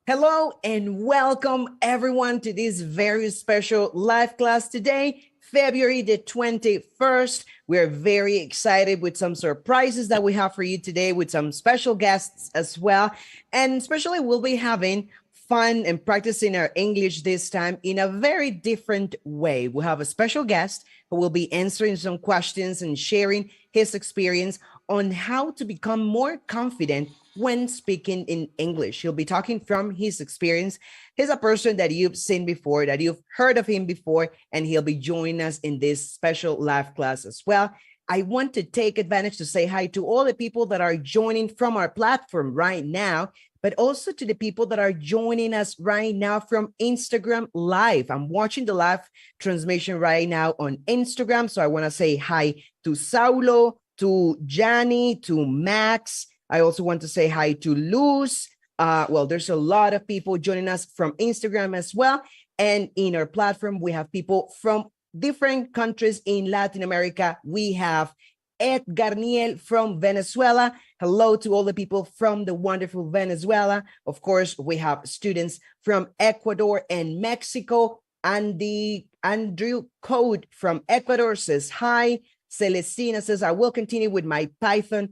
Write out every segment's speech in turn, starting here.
Hello and welcome everyone to this very special live class today, February the 21st. We're very excited with some surprises that we have for you today with some special guests as well. And especially we'll be having fun and practicing our English this time in a very different way. We have a special guest who will be answering some questions and sharing his experience on how to become more confident when speaking in English. He'll be talking from his experience. He's a person that you've seen before, that you've heard of him before, and he'll be joining us in this special live class as well. I want to take advantage to say hi to all the people that are joining from our platform right now, but also to the people that are joining us right now from Instagram Live. I'm watching the live transmission right now on Instagram. So I want to say hi to Saulo, to Gianni, to Max. I also want to say hi to Luz. There's a lot of people joining us from Instagram as well. And in our platform, we have people from different countries in Latin America. We have Ed Garniel from Venezuela. Hello to all the people from the wonderful Venezuela. Of course, we have students from Ecuador and Mexico. Andrew Code from Ecuador says hi. Celestina says, I will continue with my Python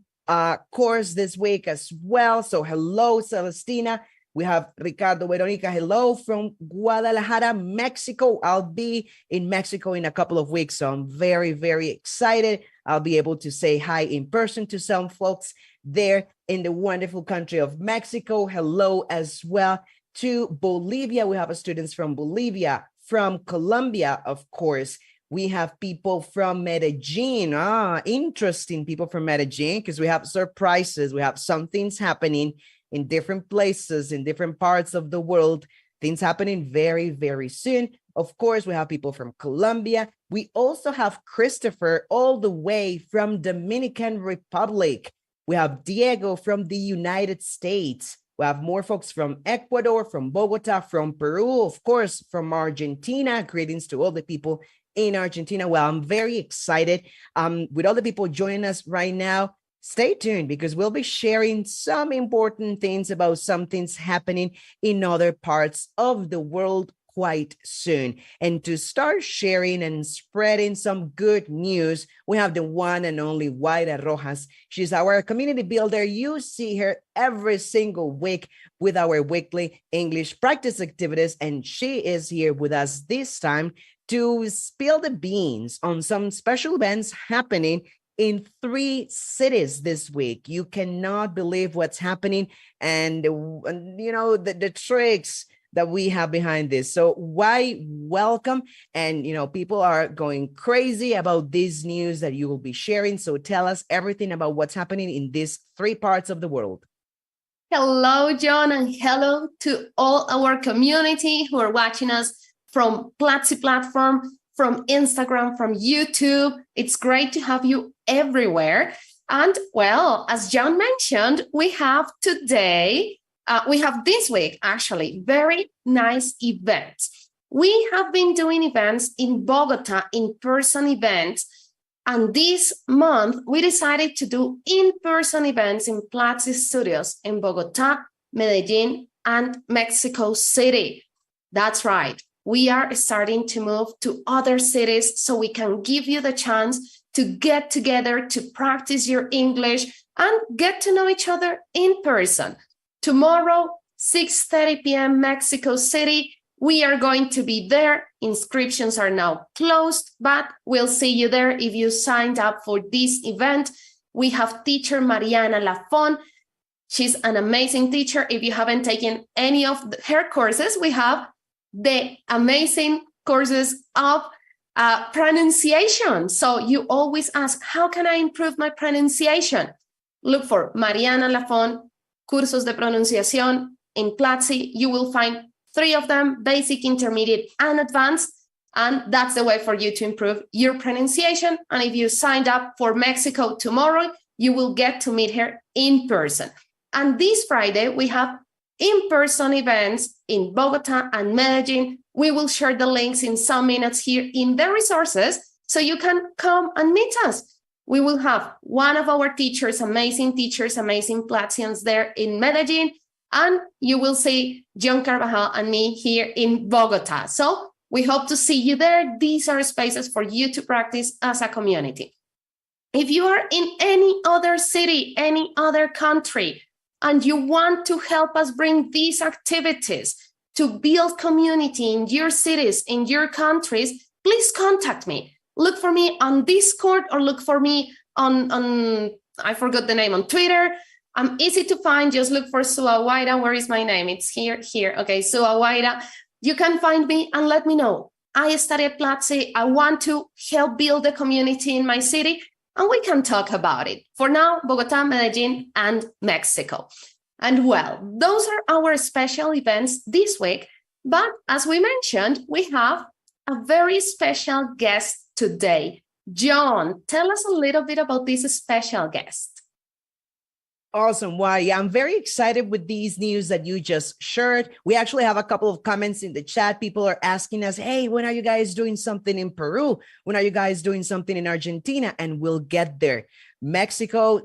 course this week as well. So hello, Celestina. We have Ricardo Veronica. Hello from Guadalajara, Mexico. I'll be in Mexico in a couple of weeks, so I'm very, very excited. I'll be able to say hi in person to some folks there in the wonderful country of Mexico. Hello as well to Bolivia. We have students from Bolivia, from Colombia, of course. We have people from Medellin. Interesting people from Medellin, because we have surprises. We have some things happening in different places, in different parts of the world. Things happening very, very soon. Of course, we have people from Colombia. We also have Christopher all the way from Dominican Republic. We have Diego from the United States. We have more folks from Ecuador, from Bogota, from Peru, of course, from Argentina. Greetings to all the people in Argentina. Well, I'm very excited with all the people joining us right now. Stay tuned, because we'll be sharing some important things about some things happening in other parts of the world quite soon. And to start sharing and spreading some good news, we have the one and only Wayra Rojas. She's our community builder. You see her every single week with our weekly English practice activities, and she is here with us this time to spill the beans on some special events happening in 3 cities this week. You cannot believe what's happening and you know, the tricks that we have behind this. So why welcome. And, you know, people are going crazy about this news that you will be sharing. So tell us everything about what's happening in these 3 parts of the world. Hello, John, and hello to all our community who are watching us from Platzi platform, from Instagram, from YouTube. It's great to have you everywhere. And well, as John mentioned, we have today, we have this week, actually, very nice events. We have been doing events in Bogota, in-person events. And this month, we decided to do in-person events in Platzi studios in Bogota, Medellin, and Mexico City. That's right. We are starting to move to other cities so we can give you the chance to get together, to practice your English and get to know each other in person. Tomorrow, 6:30 p.m. Mexico City, we are going to be there. Inscriptions are now closed, but we'll see you there if you signed up for this event. We have teacher Mariana Lafon. She's an amazing teacher. If you haven't taken any of her courses, we have the amazing courses of pronunciation. So you always ask, how can I improve my pronunciation? Look for Mariana Lafon, Cursos de Pronunciación in Platzi. You will find 3 of them, basic, intermediate, and advanced. And that's the way for you to improve your pronunciation. And if you signed up for Mexico tomorrow, you will get to meet her in person. And this Friday, we have in-person events in Bogota and Medellin. We will share the links in some minutes here in the resources so you can come and meet us. We will have one of our teachers, amazing Platzians there in Medellin, And you will see John Carvajal and me here in Bogota. So we hope to see you there. These are spaces for you to practice as a community. If you are in any other city, any other country, and you want to help us bring these activities to build community in your cities, in your countries, please contact me. Look for me on Discord or look for me on I forgot the name, on Twitter. I'm easy to find. Just look for Suawaira. Where is my name? It's here. Okay, Suawaira. You can find me and let me know. I study at Platzi. I want to help build the community in my city, and we can talk about it. For now, Bogota, Medellin, and Mexico. And well, those are our special events this week. But as we mentioned, we have a very special guest today. John, tell us a little bit about this special guest. Awesome. Wow. Yeah, I'm very excited with these news that you just shared. We actually have a couple of comments in the chat. People are asking us, hey, when are you guys doing something in Peru? When are you guys doing something in Argentina? And we'll get there. Mexico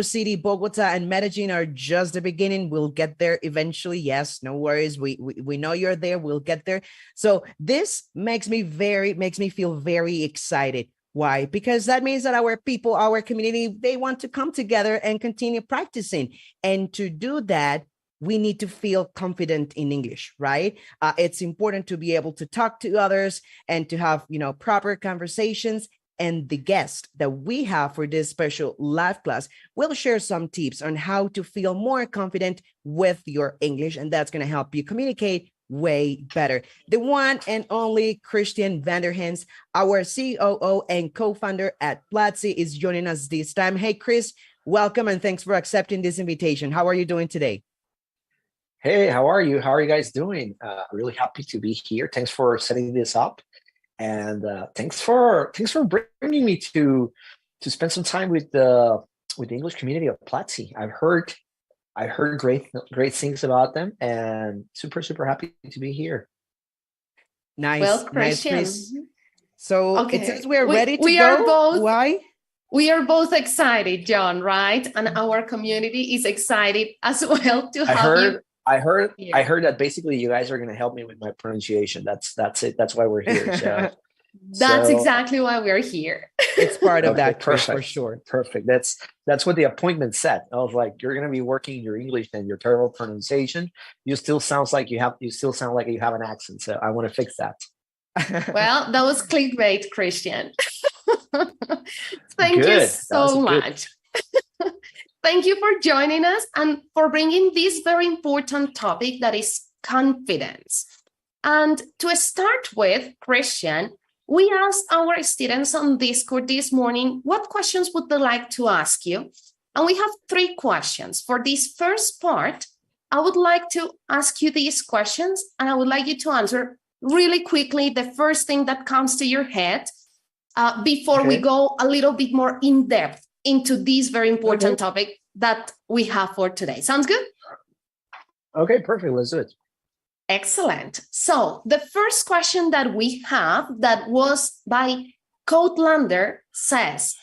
City, Bogota, and Medellin are just the beginning. We'll get there eventually. Yes, no worries. We know you're there. We'll get there. So this makes me feel very excited. Why? Because that means that our people, our community, they want to come together and continue practicing. And to do that, we need to feel confident in English, right? It's important to be able to talk to others and to have, proper conversations. And the guest that we have for this special live class will share some tips on how to feel more confident with your English. And that's going to help you communicate way better. The one and only Christian Van Der Henst, our COO and co-founder at Platzi, is joining us this time. Hey, Chris, welcome and thanks for accepting this invitation. How are you doing today? Hey, how are you? How are you guys doing? Really happy to be here. Thanks for setting this up. And thanks for bringing me to spend some time with the English community of Platzi. I heard great things about them, and super happy to be here. Nice, well, Christian. Nice, Chris. So okay. It says we're ready to go. Why? We are both excited, John, right? And our community is excited as well to have you. I heard that basically you guys are going to help me with my pronunciation. That's it. That's why we're here. So, that's exactly why we're here. It's part of that, perfect, for sure. Perfect. That's what the appointment said. I was like, you're going to be working your English and your terrible pronunciation. You still sound like you have an accent. So I want to fix that. Well, that was clickbait, Christian. Thank you so much. Thank you for joining us and for bringing this very important topic that is confidence. And to start with, Christian, we asked our students on Discord this morning, what questions would they like to ask you? And we have 3 questions. For this first part, I would like to ask you these questions, and I would like you to answer really quickly the first thing that comes to your head before we go a little bit more in depth into this very important topic that we have for today. Sounds good? Okay, perfect. Let's do it. Excellent. So the first question that we have that was by Codelander says,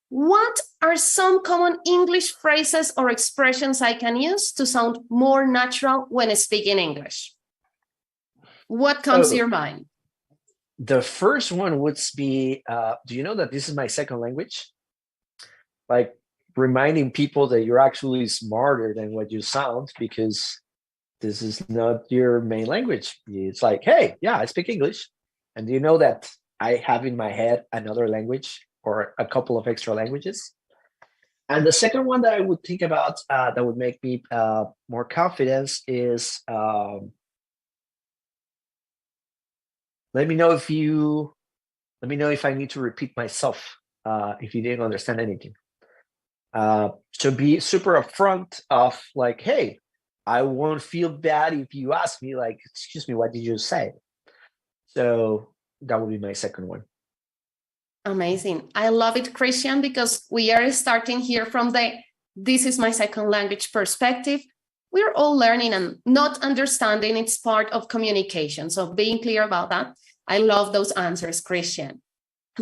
what are some common English phrases or expressions I can use to sound more natural when speaking English? What comes to your mind? The first one would be, do you know that this is my second language? Like reminding people that you're actually smarter than what you sound because this is not your main language. It's like, hey, yeah, I speak English. And do you know that I have in my head another language or a couple of extra languages? And the second one that I would think about that would make me more confident is, let me know if I need to repeat myself if you didn't understand anything. To be super upfront of like, hey, I won't feel bad if you ask me like, excuse me, what did you say? So that would be my second one. Amazing. I love it, Christian, because we are starting here from this is my second language perspective. We're all learning, and not understanding it's part of communication. So being clear about that. I love those answers, Christian.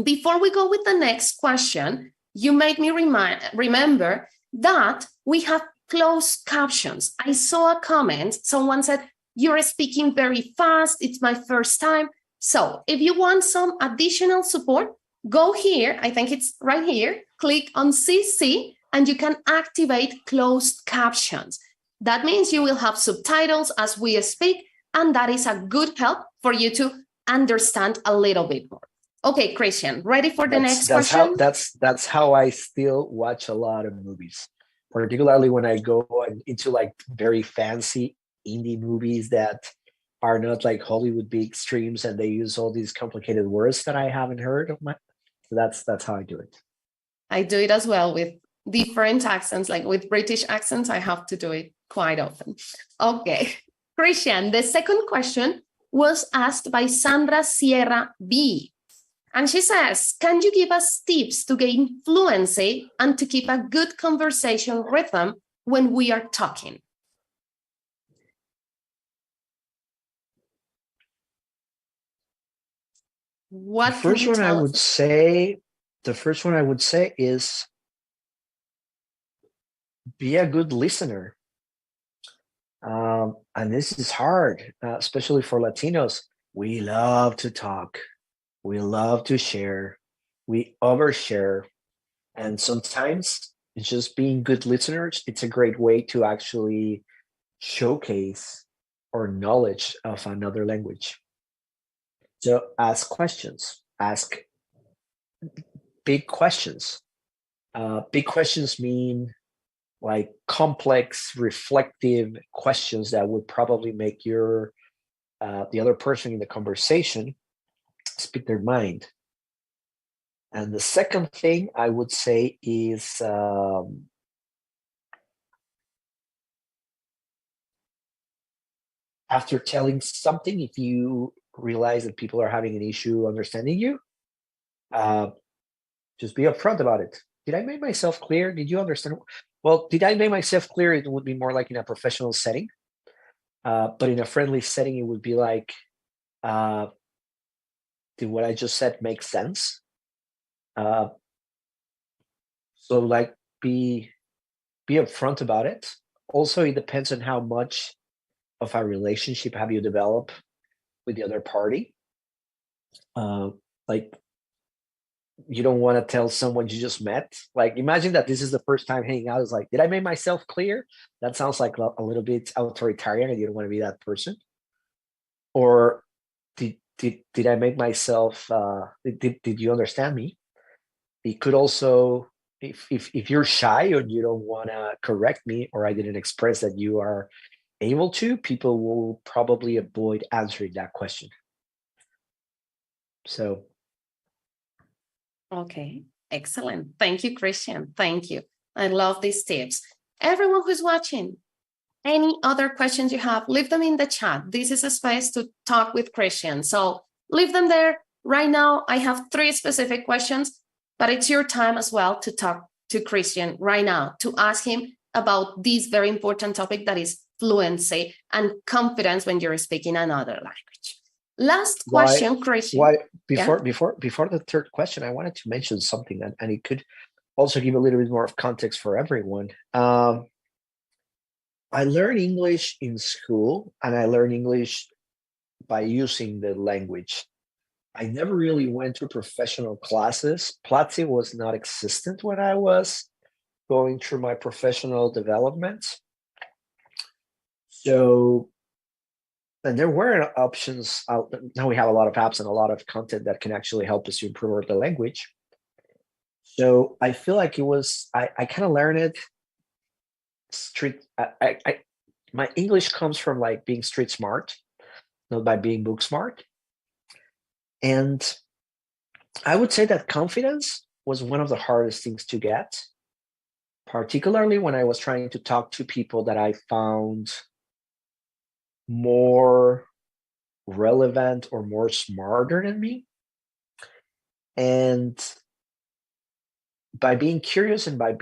Before we go with the next question, you made me remember that we have closed captions. I saw a comment, someone said, you're speaking very fast, it's my first time. So if you want some additional support, go here, I think it's right here, click on CC, and you can activate closed captions. That means you will have subtitles as we speak, and that is a good help for you to understand a little bit more. Okay, Christian, ready for the next question? That's how I still watch a lot of movies, particularly when I go into like very fancy indie movies that are not like Hollywood big streams and they use all these complicated words that I haven't heard of. So that's how I do it. I do it as well with different accents, like with British accents. I have to do it quite often. Okay, Christian, the second question was asked by Sandra Sierra B. And she says, can you give us tips to gain fluency and to keep a good conversation rhythm when we are talking? What the first one I would say is be a good listener. And this is hard, especially for Latinos. We love to talk. We love to share. We overshare. And sometimes just being good listeners, it's a great way to actually showcase our knowledge of another language. So ask questions, ask big questions. Big questions mean like complex, reflective questions that would probably make the other person in the conversation speak their mind. And the second thing I would say is after telling something, if you realize that people are having an issue understanding you, just be upfront about it. Did I make myself clear? Did you understand? Well, did I make myself clear? It would be more like in a professional setting. But in a friendly setting, it would be like, did what I just said make sense? So like be upfront about it. Also, it depends on how much of a relationship have you developed with the other party. Like you don't want to tell someone you just met. Like imagine that this is the first time hanging out. It's like, did I make myself clear? That sounds like a little bit authoritarian and you don't want to be that person. Or did I make myself, did you understand me? It could also, if you're shy or you don't want to correct me, or I didn't express that you are able to, people will probably avoid answering that question. So. Okay, excellent. Thank you, Christian. Thank you. I love these tips. Everyone who's watching, any other questions you have, leave them in the chat. This is a space to talk with Christian. So leave them there. Right now, I have 3 specific questions, but it's your time as well to talk to Christian right now, to ask him about this very important topic that is fluency and confidence when you're speaking another language. Last question, Christian. Before the third question, I wanted to mention something, and it could also give a little bit more of context for everyone. I learned English in school, and I learned English by using the language. I never really went to professional classes. Platzi was not existent when I was going through my professional development. So, and there were options out. Now we have a lot of apps and a lot of content that can actually help us to improve the language. So I feel like it was, I kind of learned it street. My English comes from like being street smart, not by being book smart. And I would say that confidence was one of the hardest things to get, particularly when I was trying to talk to people that I found more relevant or more smarter than me. And by being curious and by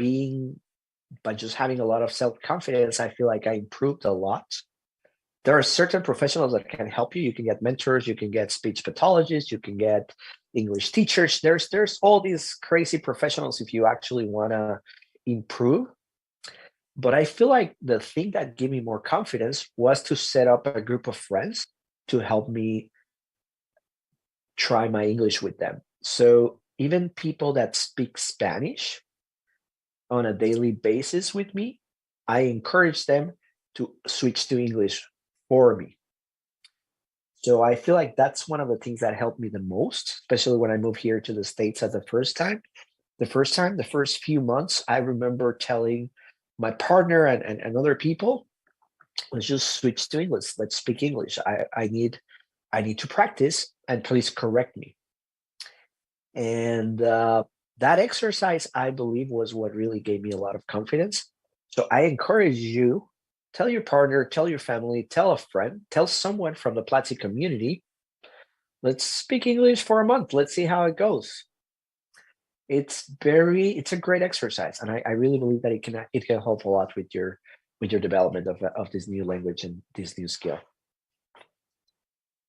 just having a lot of self-confidence, I feel like I improved a lot. There are certain professionals that can help you. You can get mentors, you can get speech pathologists, you can get English teachers. There's all these crazy professionals if you actually want to improve. But I feel like the thing that gave me more confidence was to set up a group of friends to help me try my English with them. So even people that speak Spanish on a daily basis with me, I encourage them to switch to English for me. So I feel like that's one of the things that helped me the most, especially when I moved here to the States at the first time. The first few months, I remember telling my partner and other people, let's just switch to English. Let's speak English. I need to practice, and please correct me. And that exercise, I believe, was what really gave me a lot of confidence. So I encourage you, tell your partner, tell your family, tell a friend, tell someone from the Platzi community, let's speak English for a month. Let's see how it goes. It's a great exercise. And I really believe that it can help a lot with your development of this new language and this new skill.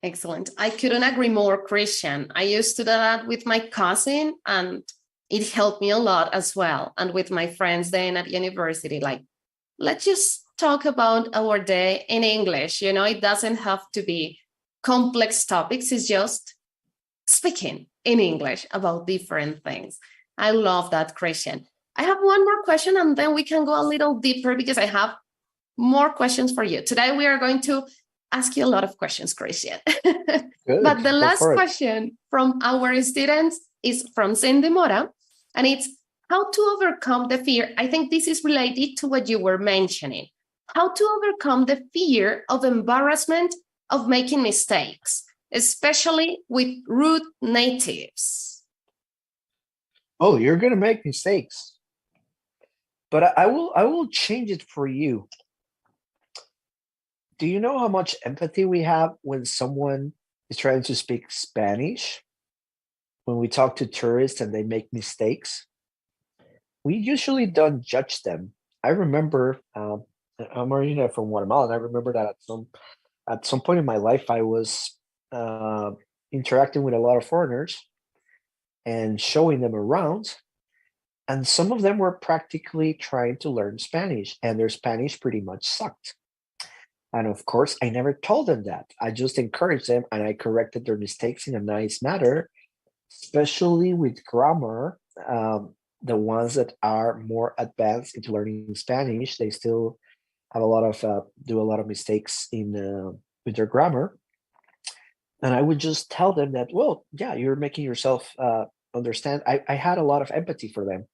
Excellent. I couldn't agree more, Christian. I used to do that with my cousin, and it helped me a lot as well. And with my friends then at university, like, let's just talk about our day in English. It doesn't have to be complex topics. It's just speaking in English about different things. I love that, Christian. I have one more question, and then we can go a little deeper because I have more questions for you. Today, we are going to ask you a lot of questions, Christian. But the last question from our students is from Cindy Mora, and it's how to overcome the fear. I think this is related to what you were mentioning. How to overcome the fear of embarrassment of making mistakes, especially with rude natives. Oh, you're going to make mistakes. But I will change it for you. Do you know how much empathy we have when someone is trying to speak Spanish? When we talk to tourists and they make mistakes, we usually don't judge them. I remember, I'm originally from Guatemala, and I remember that at some point in my life, I was interacting with a lot of foreigners and showing them around. And some of them were practically trying to learn Spanish, and their Spanish pretty much sucked. And of course, I never told them that. I just encouraged them, and I corrected their mistakes in a nice manner, especially with grammar. The ones that are more advanced into learning Spanish, they still have do a lot of mistakes with their grammar. And I would just tell them that, well, yeah, you're making yourself understand. I had a lot of empathy for them.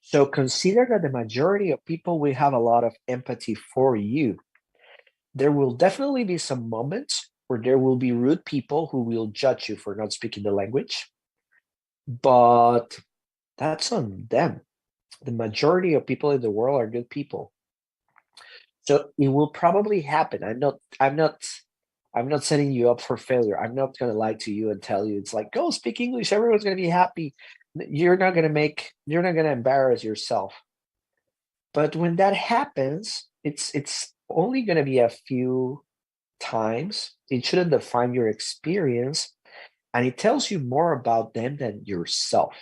So consider that the majority of people will have a lot of empathy for you. There will definitely be some moments where there will be rude people who will judge you for not speaking the language, but that's on them. The majority of people in the world are good people. So it will probably happen. I'm not setting you up for failure. I'm not going to lie to you and tell you it's like, go speak English, everyone's going to be happy. You're not going to embarrass yourself. But when that happens, it's only going to be a few times. It shouldn't define your experience, and it tells you more about them than yourself.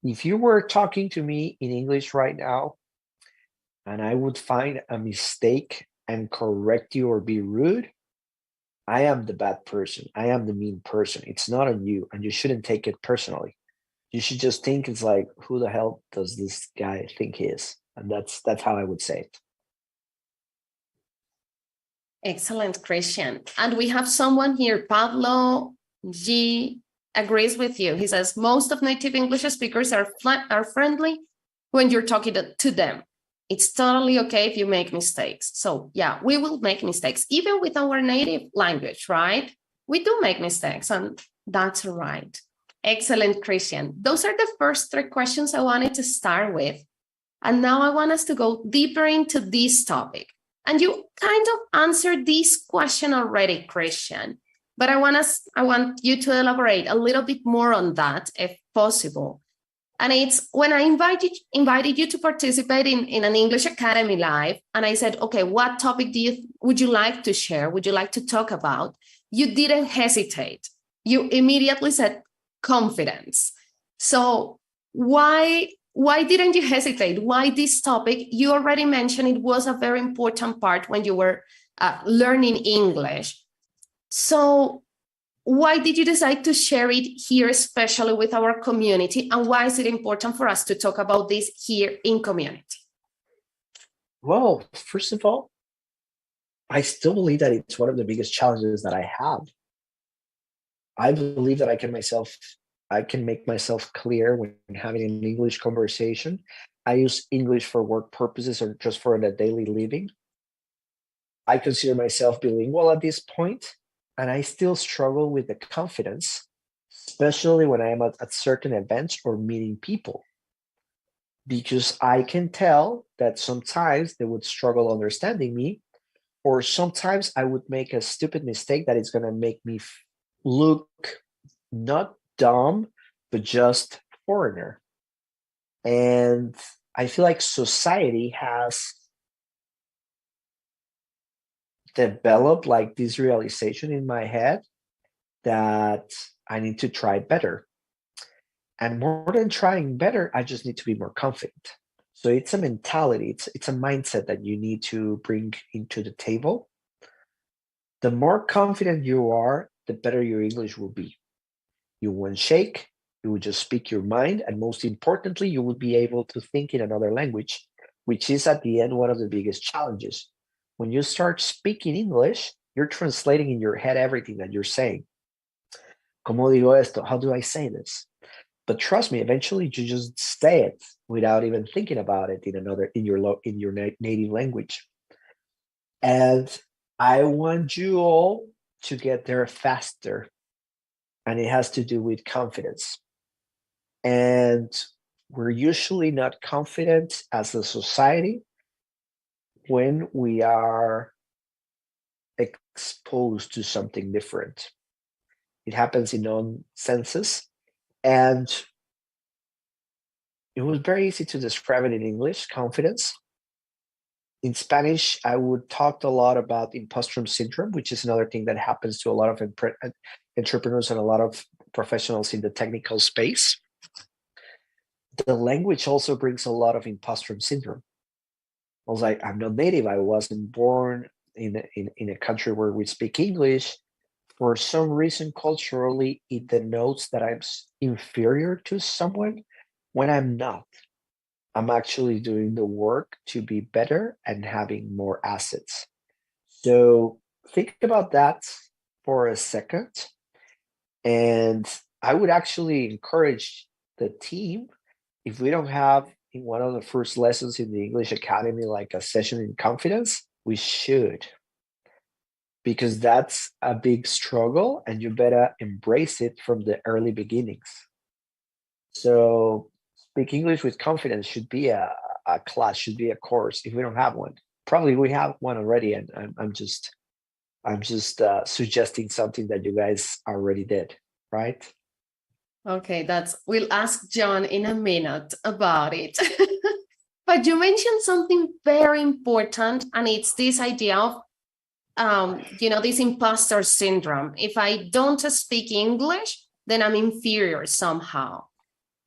If you were talking to me in English right now, and I would find a mistake and correct you or be rude, I am the bad person. I am the mean person. It's not on you, and you shouldn't take it personally. You should just think it's like, who the hell does this guy think he is? And that's how I would say it. Excellent, Christian. And we have someone here, Pablo G, agrees with you. He says, most of native English speakers are friendly when you're talking to them. It's totally okay if you make mistakes. So yeah, we will make mistakes, even with our native language, right? We do make mistakes, and that's right. Excellent, Christian. Those are the first 3 questions I wanted to start with. And now I want us to go deeper into this topic. And you kind of answered this question already, Christian, but I want you to elaborate a little bit more on that, if possible. And it's when I invited you to participate in an English Academy Live, and I said, okay, what topic would you like to share? Would you like to talk about? You didn't hesitate. You immediately said confidence. So why why didn't you hesitate? Why this topic? You already mentioned it was a very important part when you were learning English. So why did you decide to share it here, especially with our community? And why is it important for us to talk about this here in community? Well, first of all, I still believe that it's one of the biggest challenges that I have. I believe that I can make myself clear when having an English conversation. I use English for work purposes or just for a daily living. I consider myself bilingual at this point, and I still struggle with the confidence, especially when I am at certain events or meeting people, because I can tell that sometimes they would struggle understanding me, or sometimes I would make a stupid mistake that is going to make me look not dumb, but just foreigner. And I feel like society has developed like this realization in my head that I need to try better. And more than trying better, I just need to be more confident. So it's a mentality, it's a mindset that you need to bring into the table. The more confident you are, the better your English will be. You won't shake, you will just speak your mind, and most importantly, you will be able to think in another language, which is at the end one of the biggest challenges. When you start speaking English, you're translating in your head everything that you're saying. ¿Cómo digo esto? How do I say this? But trust me, eventually you just say it without even thinking about it in your native language. And I want you all to get there faster. And it has to do with confidence. And we're usually not confident as a society when we are exposed to something different. It happens in all senses. And it was very easy to describe it in English, confidence. In Spanish, I would talk a lot about imposter syndrome, which is another thing that happens to a lot of entrepreneurs and a lot of professionals in the technical space. The language also brings a lot of imposter syndrome. I was like, I'm not native. I wasn't born in a country where we speak English. For some reason, culturally, it denotes that I'm inferior to someone when I'm not. I'm actually doing the work to be better and having more assets. So think about that for a second. And I would actually encourage the team, if we don't have in one of the first lessons in the English Academy, like a session in confidence, we should. Because that's a big struggle and you better embrace it from the early beginnings. So speak English with confidence should be a class, should be a course if we don't have one. Probably we have one already, and I'm just suggesting something that you guys already did, right? Okay, we'll ask John in a minute about it. But you mentioned something very important, and it's this idea of this imposter syndrome. If I don't speak English, then I'm inferior somehow.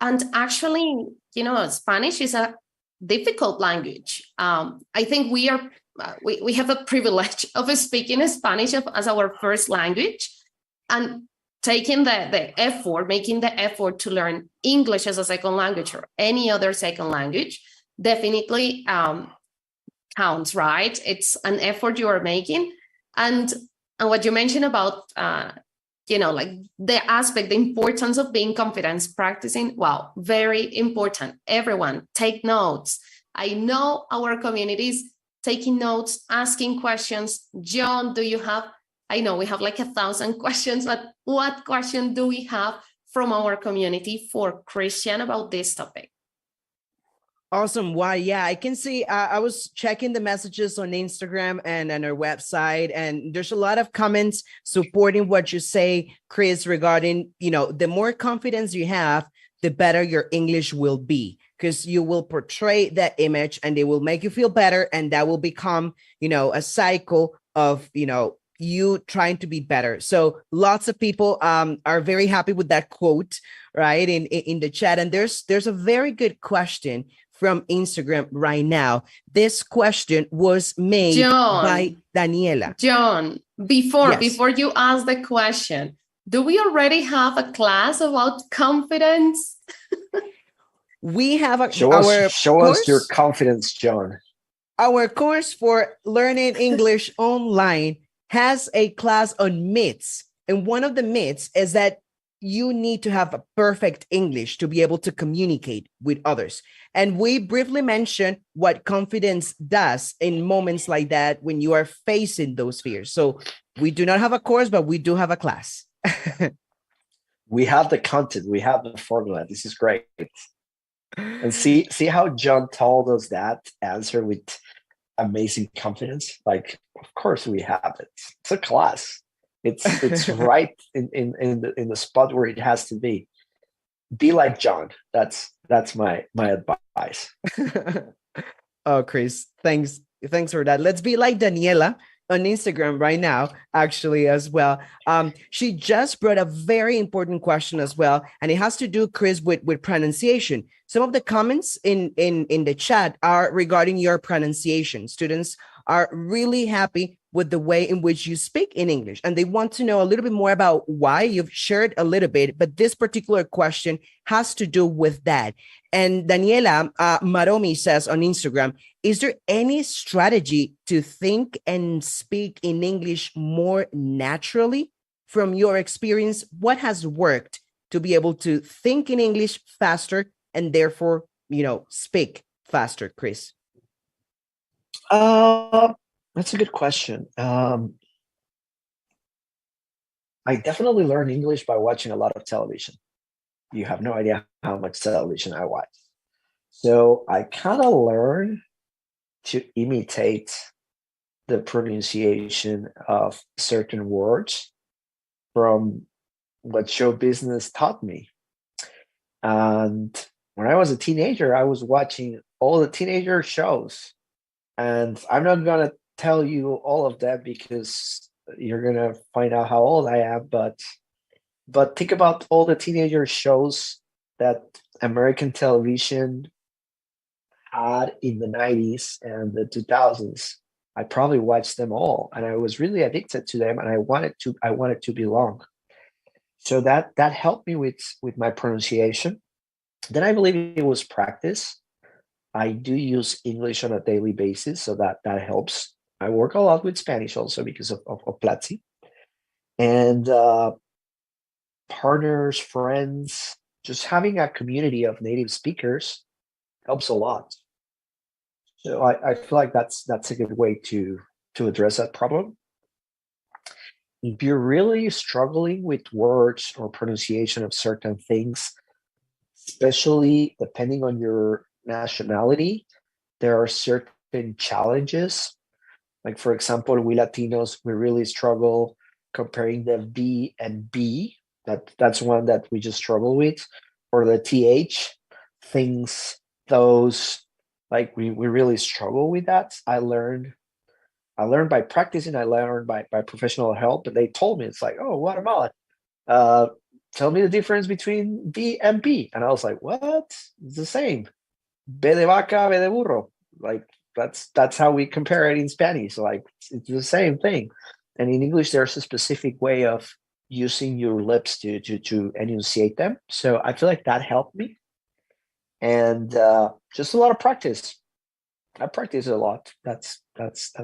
And actually, Spanish is a difficult language. I think we have a privilege of speaking Spanish as our first language, and taking the effort, making the effort to learn English as a second language or any other second language definitely counts, right? It's an effort you are making. And what you mentioned about, like the aspect, the importance of being confident, practicing, wow, very important. Everyone, take notes. I know our communities taking notes, asking questions. John, I know we have like 1,000 questions, but what question do we have from our community for Christian about this topic? Awesome. Why? Yeah, I can see. I was checking the messages on Instagram and on our website, and there's a lot of comments supporting what you say, Chris, regarding, the more confidence you have, the better your English will be, because you will portray that image and they will make you feel better. And that will become, a cycle of, you trying to be better. So lots of people are very happy with that quote, right, in the chat. And there's a very good question from Instagram right now. This question was made by Daniela. John, before you ask the question, do we already have a class about confidence? We have show us your confidence, John. Our course for learning English online has a class on myths. And one of the myths is that you need to have a perfect English to be able to communicate with others. And we briefly mentioned what confidence does in moments like that when you are facing those fears. So we do not have a course, but we do have a class. We have the content. We have the formula. This is great. And see how John told us that answer with amazing confidence. Like, of course we have it. It's a class. It's right in the spot where it has to be. Be like John. That's my advice. Oh, Chris, thanks for that. Let's be like Daniela on Instagram right now, actually, as well. She just brought a very important question as well, and it has to do, Chris, with pronunciation. Some of the comments in the chat are regarding your pronunciation. Students are really happy with the way in which you speak in English, and they want to know a little bit more about why. You've shared a little bit, but this particular question has to do with that. And Daniela Maromi says on Instagram, is there any strategy to think and speak in English more naturally? From your experience, what has worked to be able to think in English faster and therefore, speak faster, Chris? That's a good question. I definitely learned English by watching a lot of television. You have no idea how much television I watch. So I kind of learned to imitate the pronunciation of certain words from what show business taught me. And when I was a teenager, I was watching all the teenager shows. And I'm not going to tell you all of them because you're going to find out how old I am. But think about all the teenager shows that American television had in the 90s and the 2000s. I probably watched them all, and I was really addicted to them, and I wanted to belong. So that helped me with my pronunciation. Then I believe it was practice. I do use English on a daily basis, so that helps. I work a lot with Spanish also because of Platzi. And partners, friends, just having a community of native speakers helps a lot. So I feel like that's a good way to address that problem. If you're really struggling with words or pronunciation of certain things, especially depending on your nationality, there are certain challenges. Like, for example, we Latinos, we really struggle comparing the V and B. That's one that we just struggle with. Or the TH, things, those, like we really struggle with that. I learned by practicing, I learned by professional help, and they told me, it's like, oh, Guatemala, tell me the difference between V and B. And I was like, what? It's the same. B de vaca, B de burro. Like, that's how we compare it in Spanish. Like, it's the same thing. And in English, there's a specific way of using your lips to enunciate them. So I feel like that helped me. And just a lot of practice. I practice a lot. That's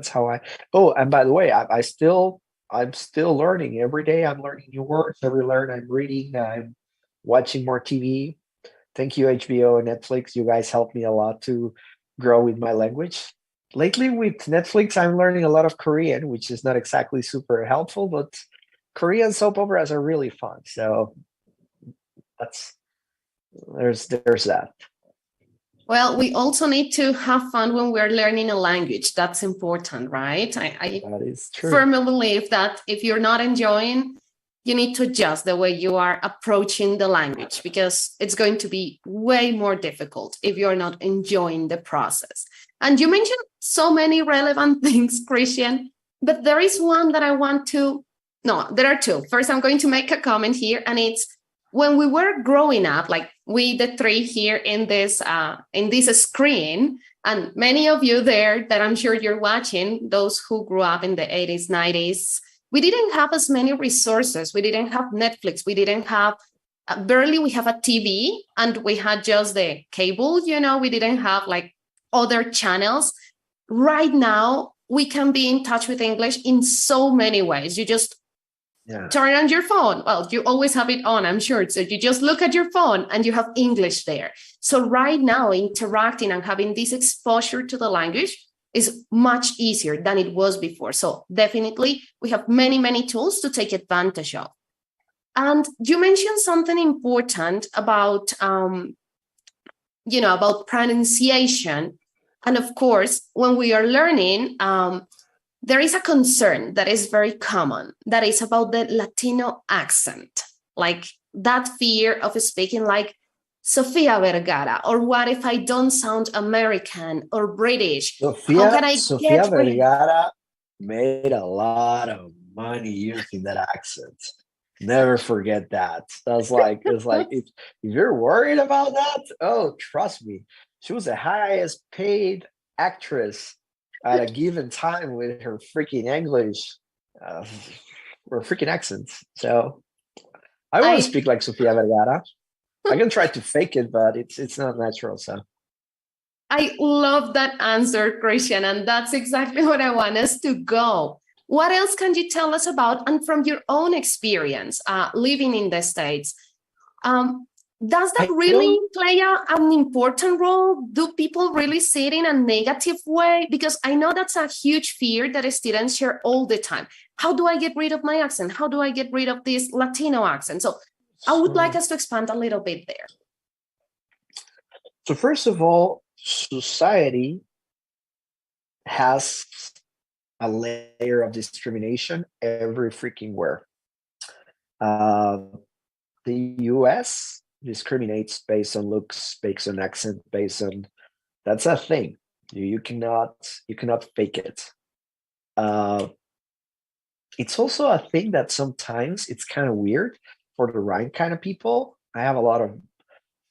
how I. Oh, and by the way, I'm still learning every day. I'm learning new words. Every learn, I'm reading. I'm watching more TV. Thank you, HBO and Netflix. You guys helped me a lot to grow with my language. Lately, with Netflix, I'm learning a lot of Korean, which is not exactly super helpful, but Korean soap operas are really fun. So there's that. Well, we also need to have fun when we're learning a language. That's important, right? That is true. Firmly believe that if you're not enjoying, you need to adjust the way you are approaching the language, because it's going to be way more difficult if you're not enjoying the process. And you mentioned so many relevant things, Christian. But there is one that I want to, no, there are two. First, I'm going to make a comment here, and it's when we were growing up, like we, the three here in this screen, and many of you there that I'm sure you're watching, those who grew up in the 80s, 90s, we didn't have as many resources. We didn't have Netflix. We didn't have, barely we have a TV, and we had just the cable, we didn't have like other channels. Right now, we can be in touch with English in so many ways. You just turn on your phone. Well, you always have it on, I'm sure. So you just look at your phone and you have English there. So right now, interacting and having this exposure to the language is much easier than it was before. So definitely, we have many, many tools to take advantage of. And you mentioned something important about, about pronunciation. And of course, when we are learning, there is a concern that is very common, that is about the Latino accent, like that fear of speaking like Sofia Vergara, or what if I don't sound American or British? How can I Sofia Vergara made a lot of money using that accent. Never forget that. It's like if you're worried about that, oh, trust me, she was the highest paid actress at a given time with her freaking English or freaking accents. So I want to speak like Sofia Vergara. I can try to fake it, but it's not natural. So I love that answer, Christian, and that's exactly what I want us to go. What else can you tell us about, and from your own experience living in the States, does that really play an important role? Do people really see it in a negative way? Because I know that's a huge fear that students share all the time. How do I get rid of my accent? How do I get rid of this Latino accent? So I would like us to expand a little bit there. So first of all, society has a layer of discrimination every freaking where. The US discriminates based on looks, based on accent, based on, that's a thing. You cannot fake it. It's also a thing that sometimes it's kind of weird for the right kind of people. I have a lot of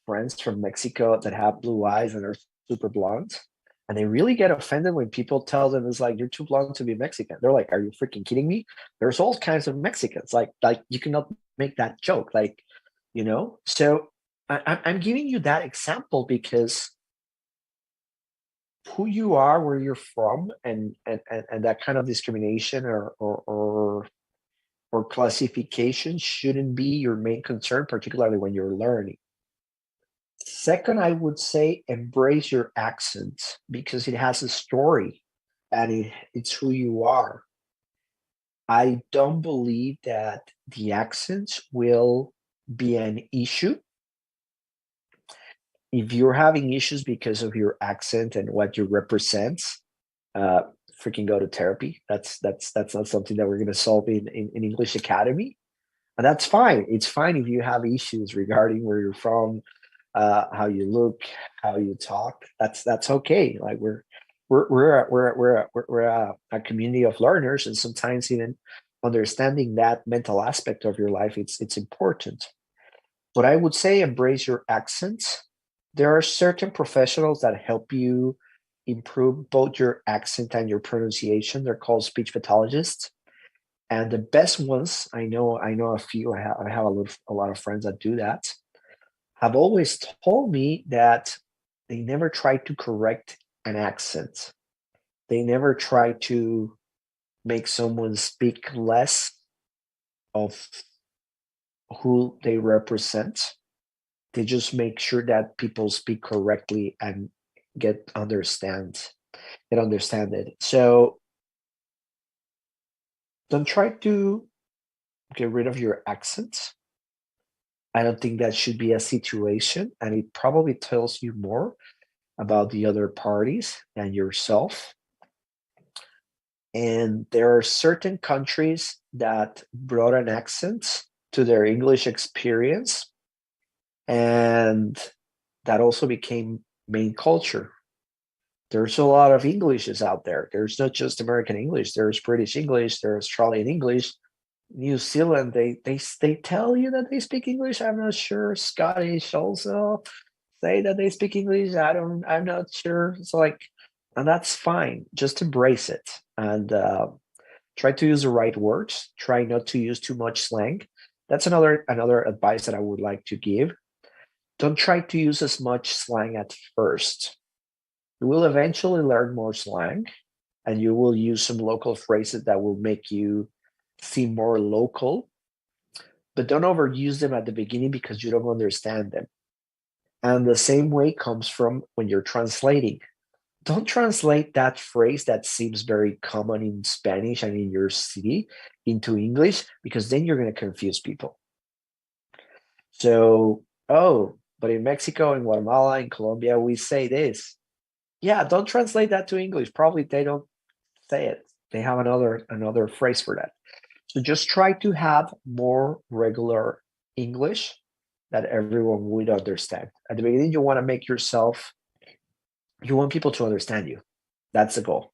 friends from Mexico that have blue eyes and are super blonde. And they really get offended when people tell them, it's like, you're too blonde to be Mexican. They're like, are you freaking kidding me? There's all kinds of Mexicans. Like you cannot make that joke. Like, so I'm giving you that example because who you are, where you're from, and that kind of discrimination or classification shouldn't be your main concern, particularly when you're learning. Second, I would say embrace your accent because it has a story and it's who you are. I don't believe that the accents will be an issue. If you're having issues because of your accent and what you represent, freaking go to therapy. That's not something that we're going to solve in English Academy. And that's fine. It's fine if you have issues regarding where you're from, how you look, how you talk. That's okay. Like we're a community of learners, and sometimes even understanding that mental aspect of your life, it's important. But I would say embrace your accent. There are certain professionals that help you improve both your accent and your pronunciation. They're called speech pathologists. And the best ones, I know a few, I have a lot of friends that do that, have always told me that they never try to correct an accent. They never try to make someone speak less of who they represent. They just make sure that people speak correctly and get understand it. So don't try to get rid of your accent. I don't think that should be a situation, and it probably tells you more about the other parties than yourself. And there are certain countries that brought an accent to their English experience, and that also became main culture. There's a lot of Englishes out there. There's not just American English. There's British English. There's Australian English. New Zealand, they tell you that they speak English. I'm not sure. Scottish also say that they speak English. I'm not sure. It's like, and that's fine. Just embrace it and try to use the right words. Try not to use too much slang. That's another advice that I would like to give. Don't try to use as much slang at first. You will eventually learn more slang, and you will use some local phrases that will make you seem more local, but don't overuse them at the beginning because you don't understand them. And the same way comes from when you're translating. Don't translate that phrase that seems very common in Spanish and in your city into English, because then you're going to confuse people. So, oh, but in Mexico, in Guatemala, in Colombia, we say this. Yeah, don't translate that to English. Probably they don't say it. They have another phrase for that. So just try to have more regular English that everyone would understand. At the beginning, you want to make yourself, you want people to understand you. That's the goal.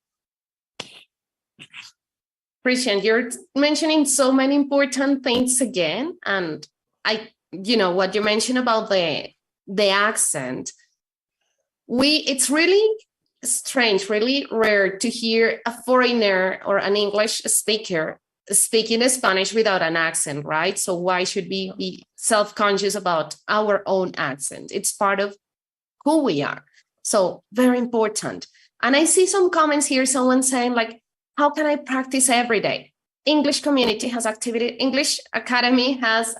Christian, you're mentioning so many important things again. And what you mentioned about the accent, it's really strange, really rare to hear a foreigner or an English speaker speaking Spanish without an accent, right? So why should we be self-conscious about our own accent? It's part of who we are. So very important. And I see some comments here, someone saying like, how can I practice every day? English community has English Academy has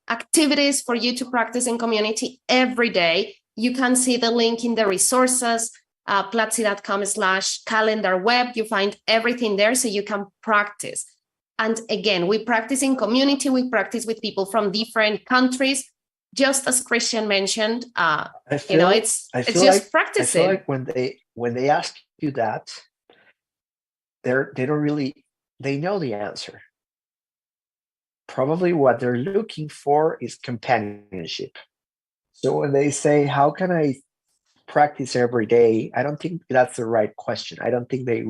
activities for you to practice in community every day. You can see the link in the resources, platzi.com/calendar web. You find everything there so you can practice. And again, we practice in community. We practice with people from different countries. Just as Christian mentioned, it's just practicing. I feel like when they ask you that, they know the answer. Probably what they're looking for is companionship. So when they say, how can I practice every day? I don't think that's the right question. I don't think they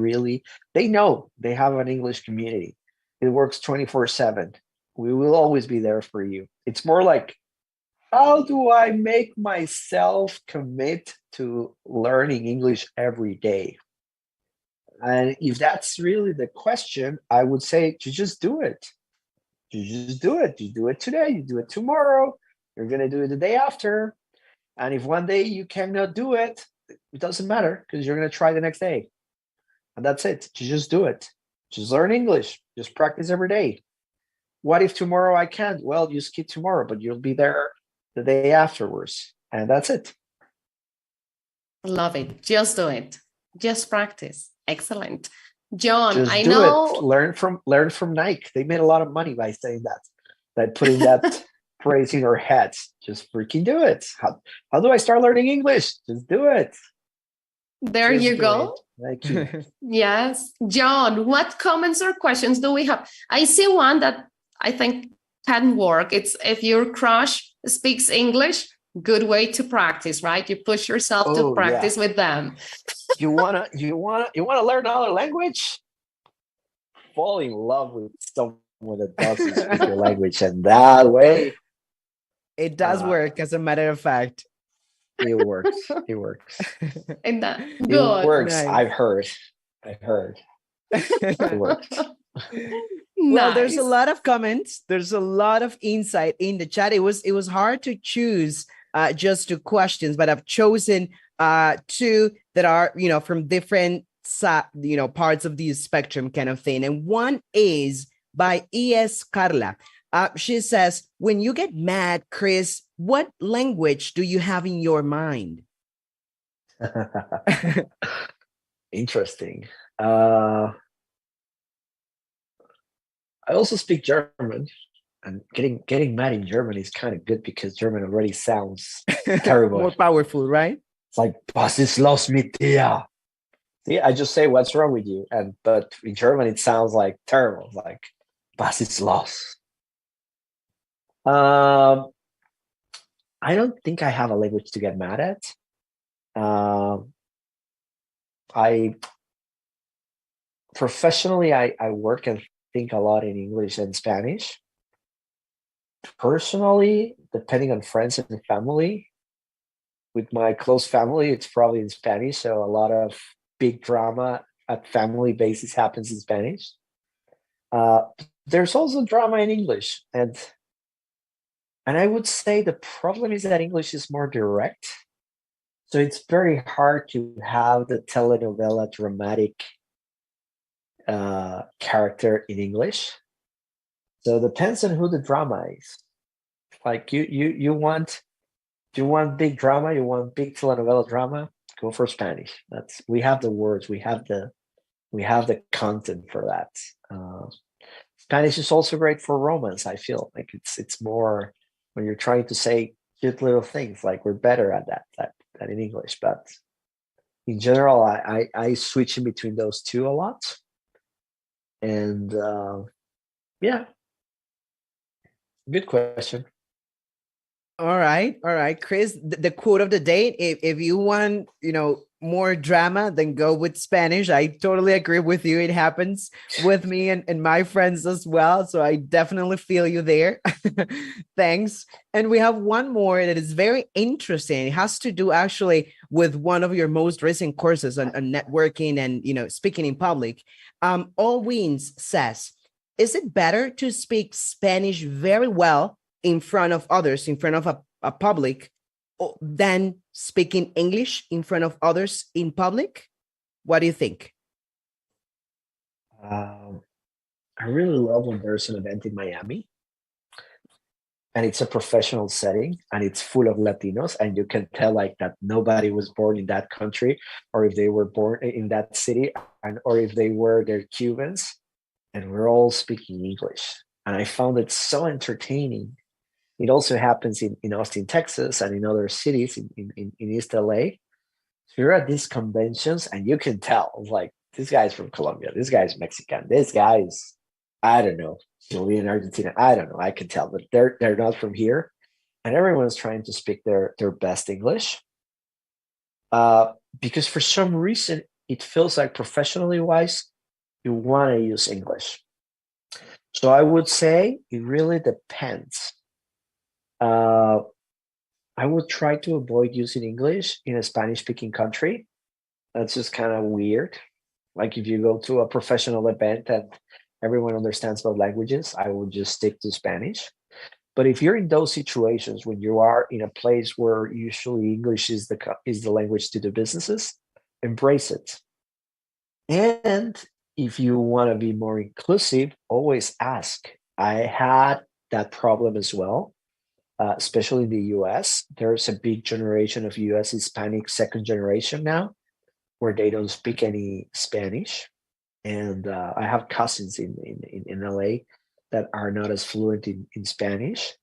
know they have an English community. It works 24/7. We will always be there for you. It's more like, how do I make myself commit to learning English every day? And if that's really the question, I would say to just do it. You just do it. You do it today. You do it tomorrow. You're going to do it the day after. And if one day you cannot do it, it doesn't matter because you're going to try the next day. And that's it. You just do it. Just learn English. Just practice every day. What if tomorrow I can't? Well, you skip tomorrow, but you'll be there the day afterwards. And that's it. Love it. Just do it. Just practice. Excellent. John, just I do know. It. Learn from Nike. They made a lot of money by saying that, by putting that phrase in our heads. Just freaking do it. How do I start learning English? Just do it. There you go. Thank you. Yes. John, what comments or questions do we have? I see one that I think can work. It's if your crush speaks English, good way to practice, right? You push yourself to practice with them. You wanna learn another language? Fall in love with someone that doesn't speak your language, and that way it does work. As a matter of fact, it works. It works. And that good. It works. Nice. I've heard. It works. Well, there's a lot of comments. There's a lot of insight in the chat. It was hard to choose just 2 questions, but I've chosen 2 that are, from different, parts of the spectrum kind of thing. And one is by E.S. Carla. She says, when you get mad, Chris, what language do you have in your mind? Interesting. I also speak German, and getting mad in German is kind of good because German already sounds terrible. More powerful, right? It's like, was ist los mit dir? See, I just say, what's wrong with you? But in German, it sounds like terrible, like, was ist los? I don't think I have a language to get mad at. I professionally, I work and think a lot in English and Spanish. Personally, depending on friends and family, with my close family, it's probably in Spanish. So a lot of big drama at family basis happens in Spanish. There's also drama in English, and I would say the problem is that English is more direct. So it's very hard to have the telenovela dramatic character in English. So it depends on who the drama is. Like you want big drama, you want big telenovela drama, go for Spanish. We have the words, we have the content for that. Spanish is also great for romance. I feel like it's more when you're trying to say cute little things. Like we're better at that than in English. But in general, I switch in between those two a lot. And yeah, good question. All right, Chris. The quote of the day: if you want, more drama, then go with Spanish. I totally agree with you. It happens with me and my friends as well. So I definitely feel you there. Thanks. And we have one more that is very interesting. It has to do actually with one of your most recent courses on networking and speaking in public. All Wins says, is it better to speak Spanish very well in front of others, in front of a public, than speaking English in front of others in public? What do you think? I really love when there's an event in Miami and it's a professional setting and it's full of Latinos, and you can tell like that nobody was born in that country, or if they were born in that city, or if they're Cubans, and we're all speaking English. And I found it so entertaining. It also happens in Austin, Texas, and in other cities in East LA. So you're at these conventions and you can tell, like, this guy's from Colombia, this guy's Mexican, this guy's, I don't know, Chilean, Argentina, I don't know, I can tell, but they're not from here. And everyone's trying to speak their best English. Because for some reason, it feels like professionally wise, you want to use English. So I would say it really depends. I would try to avoid using English in a Spanish-speaking country. That's just kind of weird. Like if you go to a professional event and everyone understands both languages, I would just stick to Spanish. But if you're in those situations when you are in a place where usually English is the language to do businesses, embrace it. And if you want to be more inclusive, always ask. I had that problem as well. Especially in the US, there's a big generation of US Hispanic second generation now where they don't speak any Spanish. And I have cousins in LA that are not as fluent in Spanish.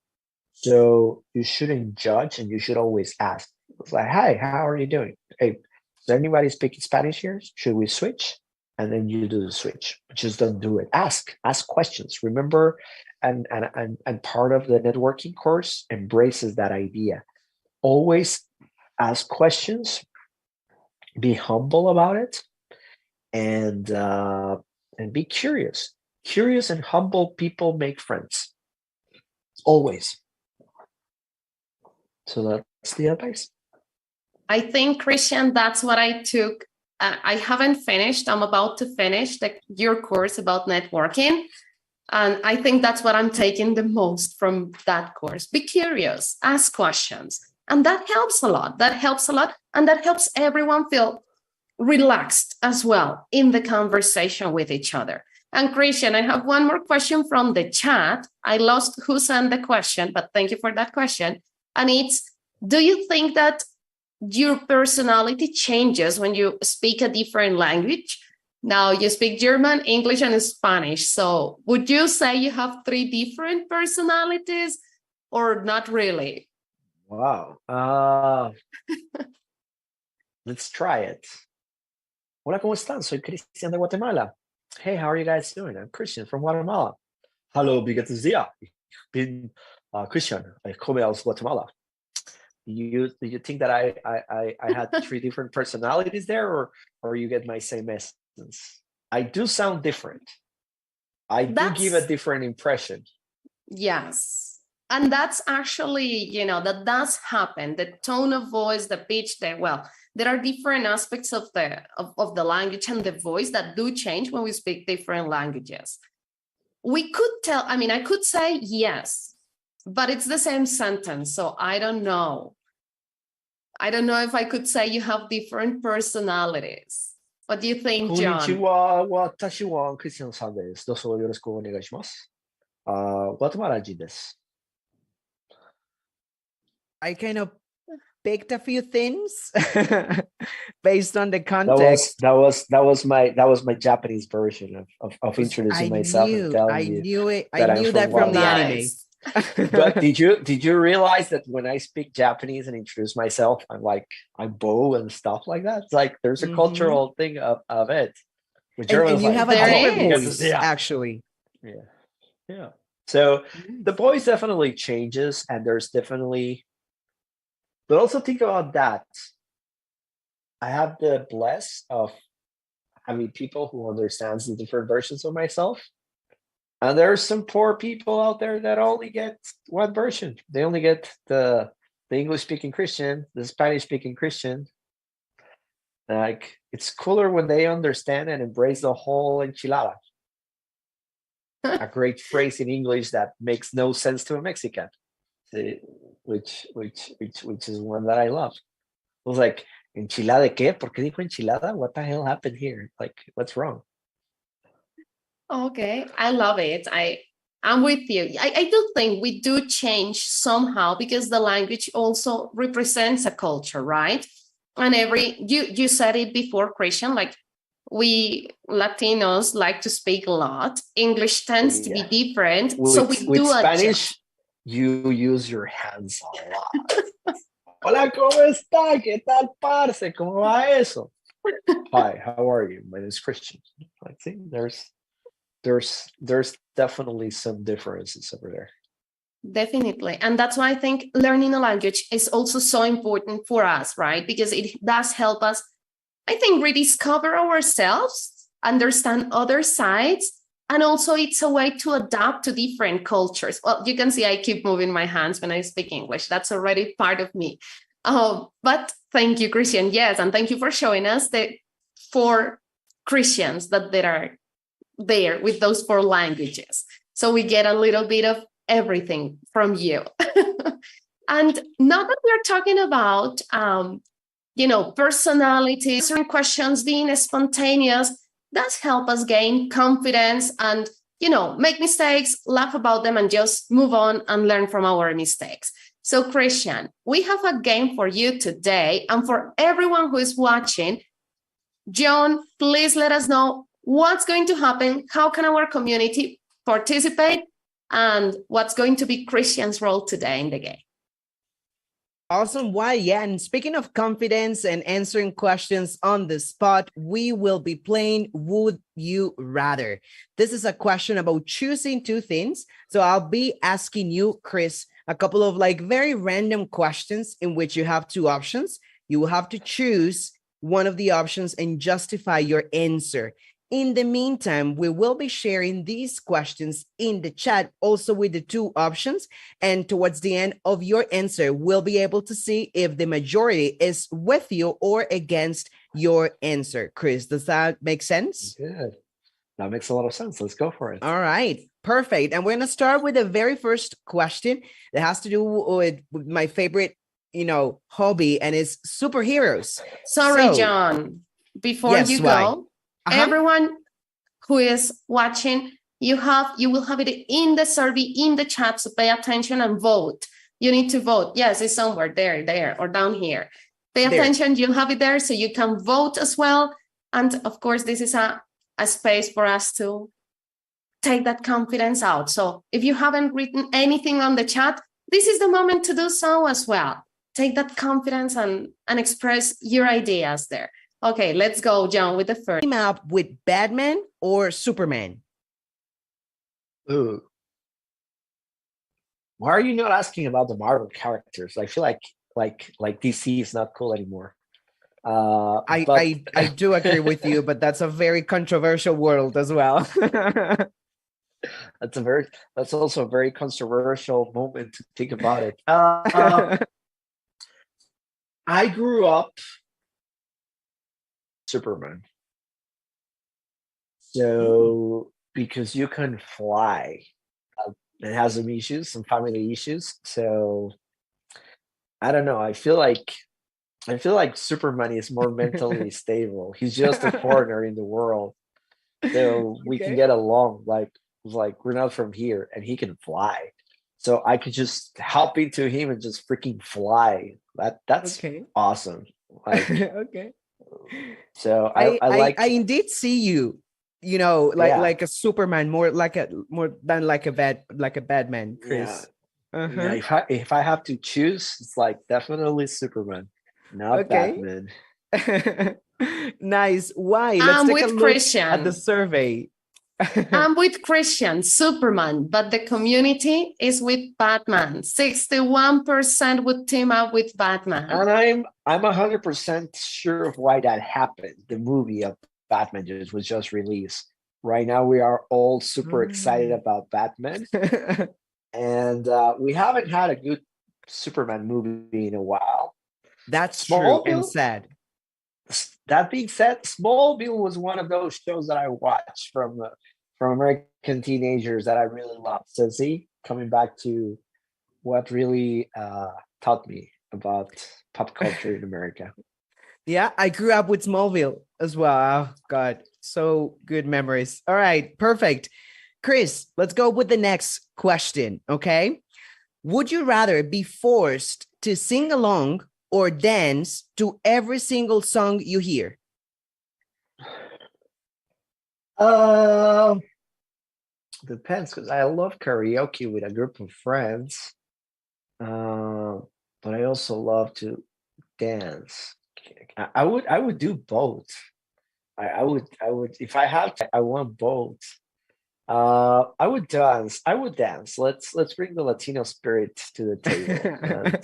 So you shouldn't judge and you should always ask. It's like, hi, how are you doing? Hey, does anybody speak Spanish here? Should we switch? And then you do the switch. Just don't do it. Ask questions. Remember, and part of the networking course embraces that idea. Always ask questions, be humble about it, and be curious. Curious and humble people make friends. Always. So that's the advice. I think, Christian, that's what I took. I haven't finished. I'm about to finish your course about networking. And I think that's what I'm taking the most from that course. Be curious, ask questions. And that helps a lot. And that helps everyone feel relaxed as well in the conversation with each other. And Christian, I have one more question from the chat. I lost who sent the question, but thank you for that question. And it's, do you think that your personality changes when you speak a different language? Now you speak German, English, and Spanish. So would you say you have 3 different personalities or not really? Wow. Let's try it. Hola, ¿cómo están? Soy Christian de Guatemala. Hey, how are you guys doing? I'm Christian from Guatemala. Hallo, wie geht es dir? Ich bin Christian. Ich komme aus Guatemala. do you think that I had three different personalities there, or you get my same essence? I do sound different. I do give a different impression. Yes. And that's actually, that does happen. The tone of voice, the pitch, there are different aspects of the language and the voice that do change when we speak different languages. We could tell, I could say yes, but it's the same sentence. So I don't know. I don't know if I could say you have different personalities. What do you think, John? こんにちは、私はクリスチャンさんです。どうぞよろしくお願いします。グアテマラ人です。I kind of picked a few things based on the context. That was my Japanese version of introducing myself and telling you. I knew that from the anime. But did you realize that when I speak Japanese and introduce myself, I bow and stuff like that? It's like there's a cultural thing of it. And you have a different voice, actually. Yeah. So the voice definitely changes, and there's definitely. But also think about that. I have the bless of having people who understands the different versions of myself. And there are some poor people out there that only get one version. They only get the English-speaking Christian, the Spanish-speaking Christian. Like, it's cooler when they understand and embrace the whole enchilada. A great phrase in English that makes no sense to a Mexican, which is one that I love. I was like, ¿enchilada de qué? ¿Por qué dijo enchilada? What the hell happened here? Like, what's wrong? Okay, I love it. I'm with you. I do think we do change somehow because the language also represents a culture, right? And you said it before, Christian, like we Latinos like to speak a lot. English tends to be different. So we do Spanish, adjust. You use your hands a lot. Hola, ¿cómo está? ¿Qué tal, parce? ¿Cómo va eso? Hi, how are you? My name is Christian. I think there's definitely some differences over there. Definitely. And that's why I think learning a language is also so important for us, right? Because it does help us, I think, rediscover ourselves, understand other sides, and also it's a way to adapt to different cultures. Well, you can see I keep moving my hands when I speak English. That's already part of me. But thank you, Christian. Yes, and thank you for showing us the 4 Christians that there are there with those 4 languages. So we get a little bit of everything from you. And now that we're talking about, personality, answering questions, being spontaneous, does help us gain confidence and, make mistakes, laugh about them, and just move on and learn from our mistakes. So, Christian, we have a game for you today. And for everyone who is watching, John, please let us know what's going to happen, how can our community participate, and what's going to be Christian's role today in the game. Awesome. Why? Yeah. And speaking of confidence and answering questions on the spot, we will be playing Would You Rather. This is a question about choosing 2 things. So I'll be asking you, Chris, a couple of very random questions in which you have 2 options. You will have to choose one of the options and justify your answer. In the meantime, we will be sharing these questions in the chat, also with the 2 options. And towards the end of your answer, we'll be able to see if the majority is with you or against your answer. Chris, does that make sense? Good. That makes a lot of sense. Let's go for it. All right. Perfect. And we're going to start with the very first question that has to do with my favorite, hobby, and it's superheroes. Sorry, John. Before you go, everyone who is watching, you will have it in the survey, in the chat, so pay attention and vote. You need to vote. Yes, it's somewhere there, or down here. Pay attention, you'll have it there so you can vote as well. And of course, this is a space for us to take that confidence out. So if you haven't written anything on the chat, this is the moment to do so as well. Take that confidence and express your ideas there. Okay, let's go, John, with the first. Team up with Batman or Superman? Ooh. Why are you not asking about the Marvel characters? I feel like like DC is not cool anymore. I do agree with you, but that's a very controversial world as well. That's also a very controversial moment to think about it. I grew up Superman. So because you can fly, it has some issues, some family issues. So I don't know. I feel like Superman is more mentally stable. He's just a foreigner in the world, so we can get along. Like we're not from here, and he can fly. So I could just hop into him and just freaking fly. That's awesome. Like, okay. So I indeed see you. You know, like a Superman, more than like a Batman, Chris. Yeah. Yeah, if I have to choose, it's like definitely Superman, not Batman. Nice. Why? Let's take a look Christian at the survey. I'm with Christian, Superman, but the community is with Batman. 61% would team up with Batman. And I'm 100% sure of why that happened. The movie of Batman was just released. Right now, we are all super excited about Batman. And we haven't had a good Superman movie in a while. That's true and sad. That being said, Smallville was one of those shows that I watched from American teenagers that I really loved. So see, coming back to what really taught me about pop culture in America. Yeah, I grew up with Smallville as well. Oh, God, so good memories. All right, perfect. Chris, let's go with the next question, okay? Would you rather be forced to sing along or dance to every single song you hear? Depends, because I love karaoke with a group of friends, but I also love to dance. I would do both. I would if I have to, I want both. I would dance. Let's bring the Latino spirit to the table.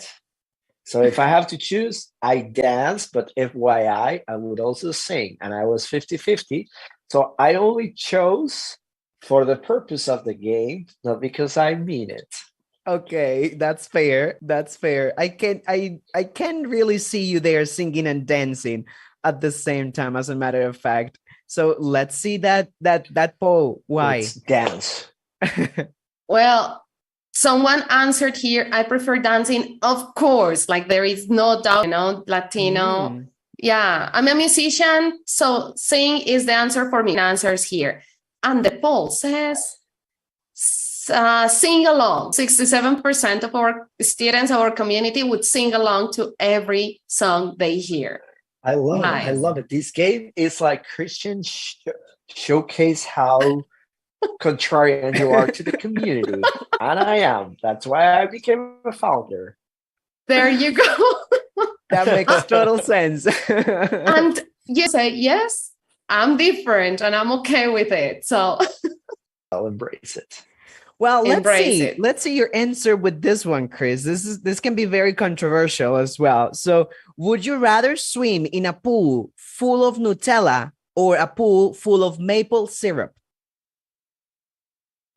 So if I have to choose, I dance, but FYI, I would also sing. And I was 50-50. So I only chose for the purpose of the game, not because I mean it. Okay, that's fair. That's fair. I can really see you there singing and dancing at the same time, as a matter of fact. So let's see that poll. Why? Let's dance. Well, someone answered here, I prefer dancing, of course, like there is no doubt, Latino. Yeah, I'm a musician, so sing is the answer for me. Answers here. And the poll says sing along. 67% of our students, our community would sing along to every song they hear. I love it. I love it. This game is like Christian showcase how contrarian you are to the community. And I am. That's why I became a founder. There you go. That makes total sense. And you say, yes, I'm different and I'm okay with it. So I'll embrace it. Well, let's see your answer with this one, Chris. This can be very controversial as well. So would you rather swim in a pool full of Nutella or a pool full of maple syrup?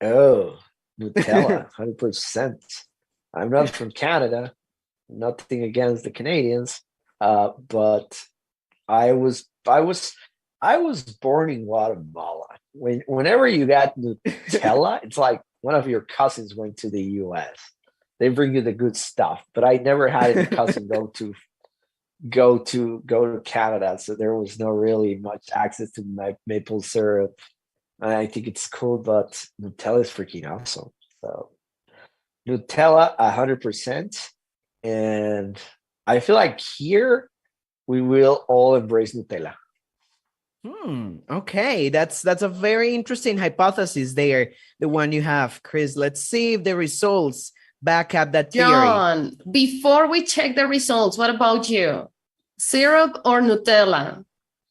Oh, Nutella, 100%. I'm not from Canada. Nothing against the Canadians, but I was born in Guatemala. Whenever you got Nutella, it's like one of your cousins went to the U.S. They bring you the good stuff, but I never had any cousin go to Canada, so there was no really much access to maple syrup. And I think it's cool, but Nutella is freaking awesome. So Nutella, 100%. And I feel like here we will all embrace Nutella. Okay, that's a very interesting hypothesis there, the one you have, Chris. Let's see if the results back up that theory. John, before we check the results, what about you? Syrup or Nutella?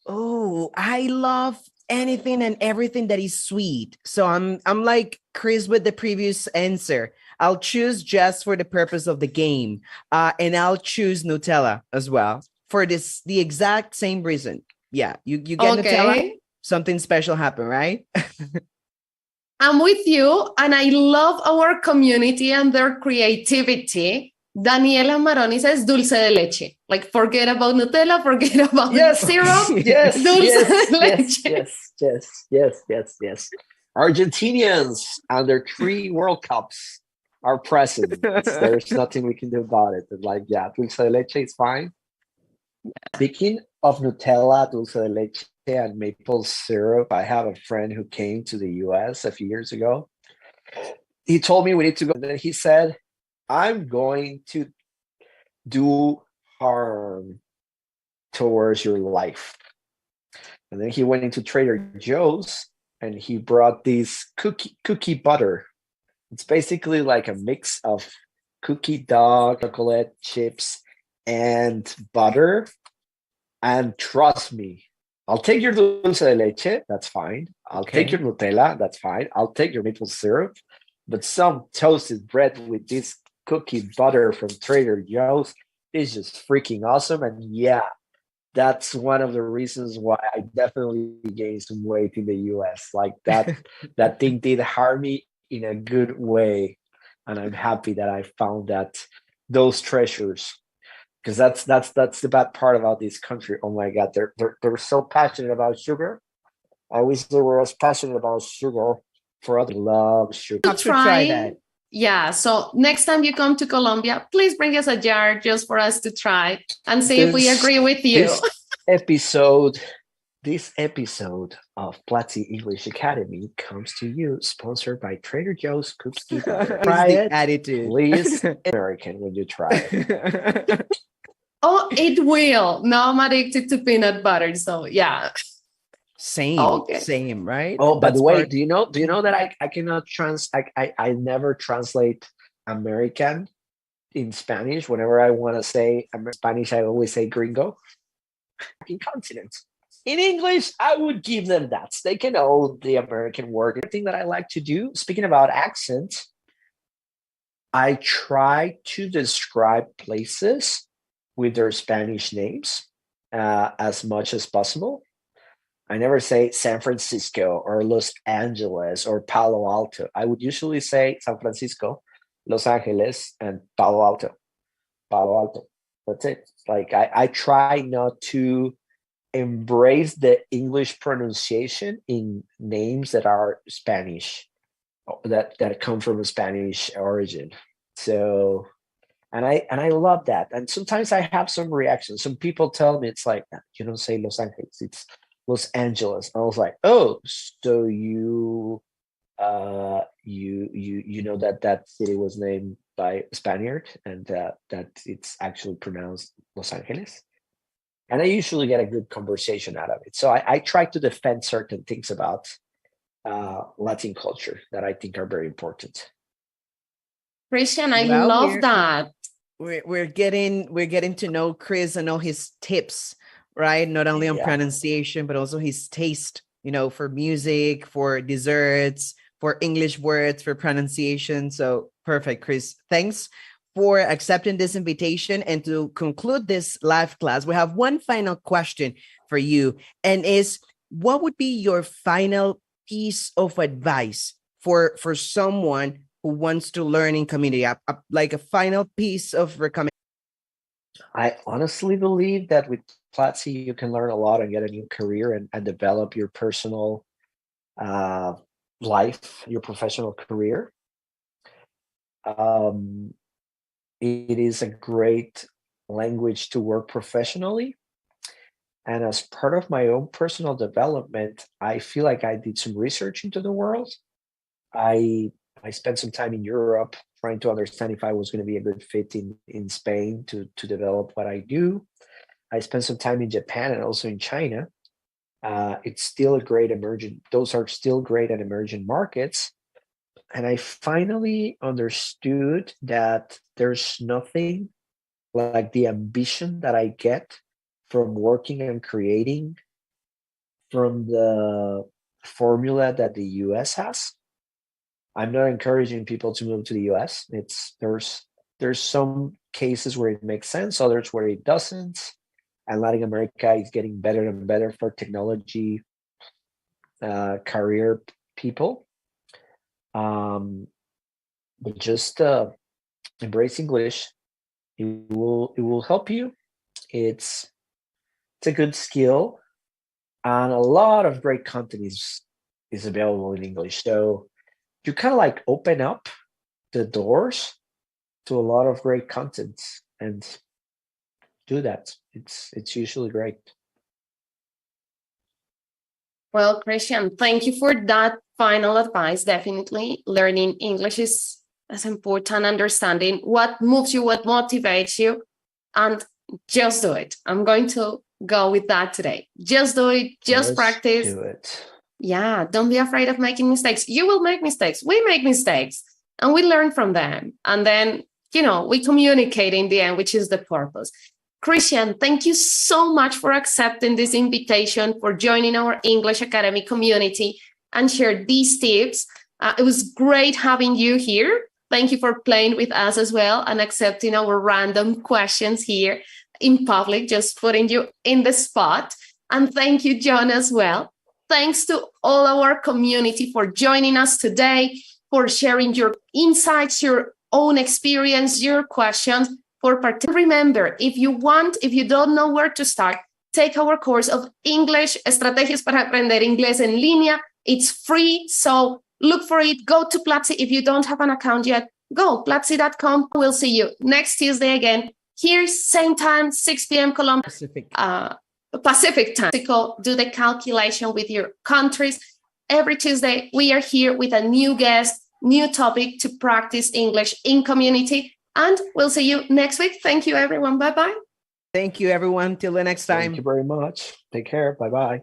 Oh, I love anything and everything that is sweet. So I'm like Chris with the previous answer. I'll choose just for the purpose of the game. And I'll choose Nutella as well for the exact same reason. Yeah, you get Nutella, something special happen, right? I'm with you, and I love our community and their creativity. Daniela Maroni says dulce de leche. Like, forget about Nutella, forget about syrup. Yes, Dulce de leche. yes. Argentinians and their 3 World Cups are present. There's nothing we can do about it. Like, yeah, dulce de leche is fine. Speaking of Nutella, dulce de leche, and maple syrup, I have a friend who came to the US a few years ago. He told me we need to go. And then he said, I'm going to do harm towards your life. And then he went into Trader Joe's and he brought this cookie butter. It's basically like a mix of cookie dough, chocolate chips, and butter. And trust me, I'll take your dulce de leche, that's fine. I'll take your Nutella, that's fine. I'll take your maple syrup. But some toasted bread with this cookie butter from Trader Joe's is just freaking awesome. And yeah, that's one of the reasons why I definitely gained some weight in the US. Like that thing did harm me in a good way. And I'm happy that I found those treasures. Because that's the bad part about this country. Oh my God, they're so passionate about sugar. I wish they were as passionate about sugar for others. Love sugar. Have to try that. Yeah. So next time you come to Colombia, please bring us a jar just for us to try and see if we agree with you. This episode of Platzi English Academy comes to you sponsored by Trader Joe's Cookie Butter. Try it, attitude. Please, American when you try it. Oh, it will. Now I'm addicted to peanut butter. So yeah. Same, right? Oh, by the way, do you know that I cannot I never translate American in Spanish. Whenever I want to say Spanish, I always say gringo. In continent. In English, I would give them that. They can own the American word. The thing that I like to do, speaking about accent, I try to describe places with their Spanish names as much as possible. I never say San Francisco or Los Angeles or Palo Alto. I would usually say San Francisco, Los Angeles, and Palo Alto. Palo Alto. That's it. Like I try not to embrace the English pronunciation in names that are Spanish, that come from a Spanish origin. So, and I love that. And sometimes I have some reactions. Some people tell me it's like, you don't say Los Angeles, it's Los Angeles. I was like, oh, so you know that city was named by a Spaniard and that it's actually pronounced Los Angeles. And I usually get a good conversation out of it. So I try to defend certain things about Latin culture that I think are very important. Christian, I love that. We're getting to know Chris and all his tips, right? Not only on pronunciation, but also his taste, for music, for desserts, for English words, for pronunciation. So perfect, Chris. Thanks for accepting this invitation. And to conclude this live class, we have one final question for you. And is, what would be your final piece of advice for someone who wants to learn in community? Like a final piece of recommendation. I honestly believe that with Platzi, you can learn a lot and get a new career and develop your personal life, your professional career. It is a great language to work professionally. And as part of my own personal development, I feel like I did some research into the world. I spent some time in Europe trying to understand if I was going to be a good fit in Spain to develop what I do. I spent some time in Japan and also in China. It's still those are still great and emerging markets. And I finally understood that there's nothing like the ambition that I get from working and creating from the formula that the US has. I'm not encouraging people to move to the US. There's some cases where it makes sense, others where it doesn't. And Latin America is getting better and better for technology career people. But just embrace English. It will help you. It's a good skill, and a lot of great content is available in English. So you kind of like open up the doors to a lot of great content, and do that. It's usually great. Well, Christian, thank you for that final advice. Definitely learning English is as important, understanding what moves you, what motivates you, and just do it. I'm going to go with that today. Just do it, just practice. Do it. Yeah, don't be afraid of making mistakes. You will make mistakes. We make mistakes and we learn from them. And then, we communicate in the end, which is the purpose. Christian, thank you so much for accepting this invitation, for joining our English Academy community and share these tips. It was great having you here. Thank you for playing with us as well and accepting our random questions here in public, just putting you in the spot. And thank you, John, as well. Thanks to all our community for joining us today, for sharing your insights, your own experience, your questions. Remember, if you don't know where to start, take our course of English, Estrategias para Aprender Inglés en Línea. It's free, so look for it. Go to Platzi. If you don't have an account yet, go platzi.com. We'll see you next Tuesday again. Here, same time, 6 p.m. Colombia. Pacific time. Do the calculation with your countries. Every Tuesday, we are here with a new guest, new topic to practice English in community. And we'll see you next week. Thank you, everyone. Bye-bye. Thank you, everyone. Till the next time. Thank you very much. Take care. Bye-bye.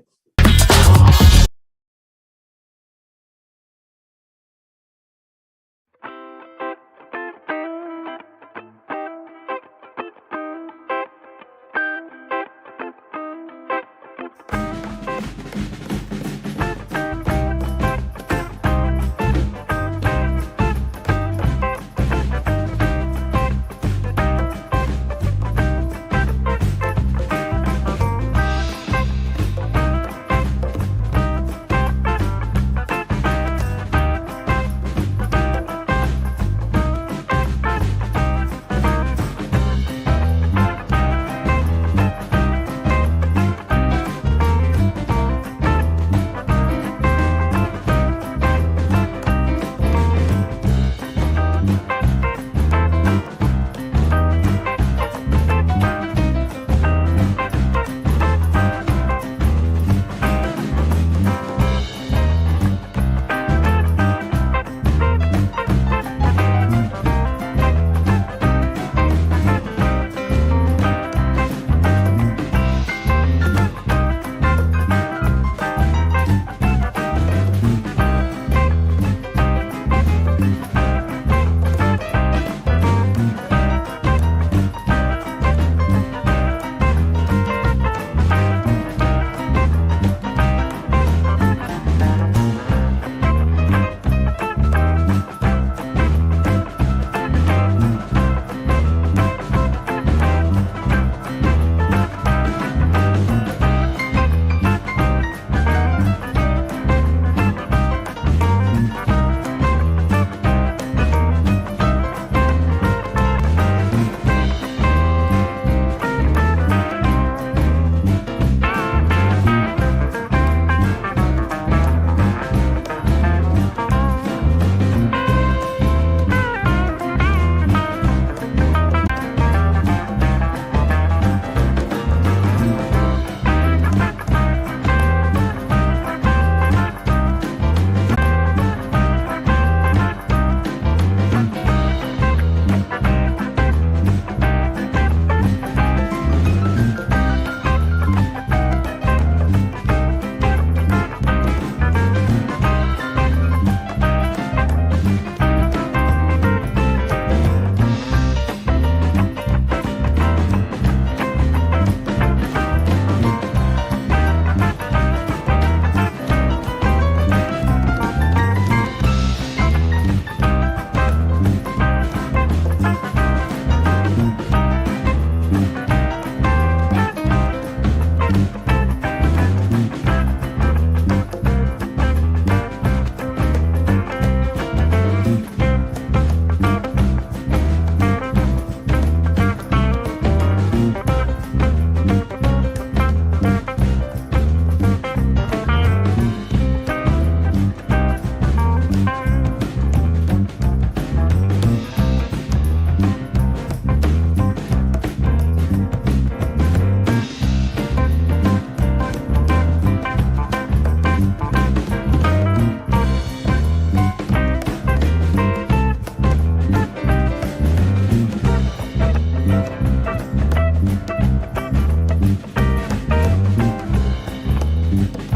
soon.